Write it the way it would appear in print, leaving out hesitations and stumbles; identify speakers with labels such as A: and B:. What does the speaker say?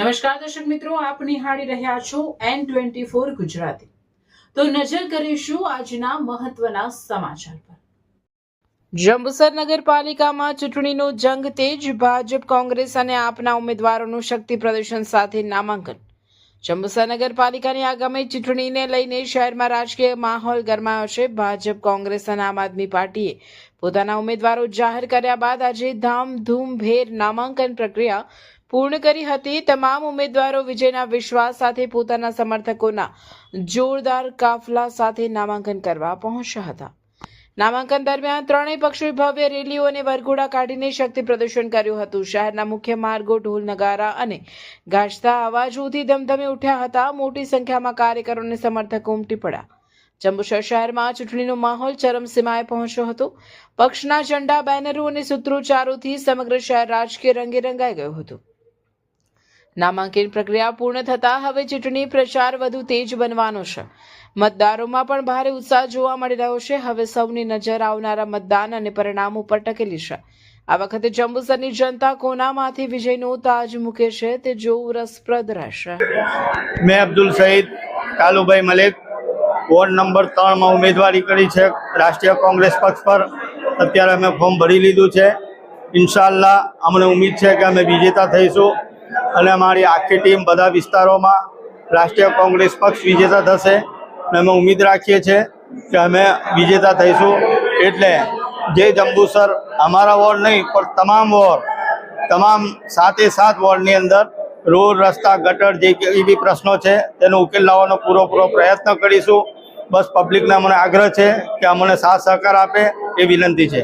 A: નમસ્કાર દર્શક મિત્રો, આપ નિહાળી રહ્યા છો N24 ગુજરાતી। તો નજર કરીશું આજના મહત્વના સમાચાર પર। જંબુસર નગરપાલિકામાં ચૂંટણીનો જંગ તેજ, ભાજપ કોંગ્રેસ અને આપના ઉમેદવારોનું શક્તિ પ્રદર્શન સાથે નામાંકન। જંબુસર નગરપાલિકાની આગામી ચૂંટણીને લઈને શહેરમાં રાજકીય માહોલ ગરમાયો છે। ભાજપ કોંગ્રેસ અને આમ આદમી પાર્ટીએ પોતાના ઉમેદવારો જાહેર કર્યા બાદ આજે ધામધૂમભેર નામાંકન પ્રક્રિયા પૂર્ણ કરી હતી। તમામ ઉમેદવારો વિજયના વિશ્વાસ સાથે પોતાના સમર્થકોના જોરદાર કાફલા સાથે નામાંકન કરવા પહોંચ્યા હતા। નામાંકન દરમિયાન ત્રણેય પક્ષોએ ભવ્ય રેલીઓ અને વરઘોડા કાઢીને શક્તિ પ્રદર્શન કર્યું હતું। શહેરના મુખ્ય માર્ગો ઢોલ નગારા અને ગાજતા અવાજોથી ધમધમી ઉઠ્યા હતા। મોટી સંખ્યામાં કાર્યકરો અને સમર્થકો ઉમટી પડ્યા। જંબુસર શહેરમાં ચૂંટણીનો માહોલ ચરમસીમાએ પહોંચ્યો હતો। પક્ષના ઝંડા, બેનરો અને સૂત્રોચ્ચારોથી સમગ્ર શહેર રાજકીય રંગે રંગાઈ ગયું હતું। નામાંકન પ્રક્રિયા પૂર્ણ થતાં હવે ચૂંટણી પ્રચાર વધુ તેજ બનવાનો છે। મતદારોમાં પણ ભારે ઉત્સાહ જોવા મળી રહ્યો છે। હવે સૌની નજર આવનારા મતદાન અને પરિણામ ઉપર ટકેલી છે। આ વખતે જંબુસરની જનતા કોનામાંથી વિજયનો તાજ મૂકે છે તે જોવું રસપ્રદ રહેશે।
B: મેં અબ્દુલ સઈદ કાલુભાઈ મલિક વોર્ડ નંબર 3 માં ઉમેદવારી કરી છે રાષ્ટ્રીય કોંગ્રેસ પક્ષ પર। અત્યારે અમે ફોર્મ ભરી લીધું છે। ઇન્શાઅલ્લાહ અમને ઉમ્મીદ છે કે અમે વિજેતા થઈશું અને અમારી આખી ટીમ બધા વિસ્તારોમાં રાષ્ટ્રીય કોંગ્રેસ પક્ષ વિજેતા થશે અને અમે ઉમ્મીદ રાખીએ છીએ કે અમે વિજેતા થઈશું। એટલે જે જંબુસર અમારા વોર્ડ નહીં પણ તમામ વોર્ડ, તમામ 7 વોર્ડની અંદર રોડ, રસ્તા, ગટર જે કંઈ બી પ્રશ્નો છે તેનો ઉકેલ લાવવાનો પૂરો પ્રયત્ન કરીશું। બસ પબ્લિકને અમને આગ્રહ છે કે અમને સાથ સહકાર આપે એ વિનંતી છે।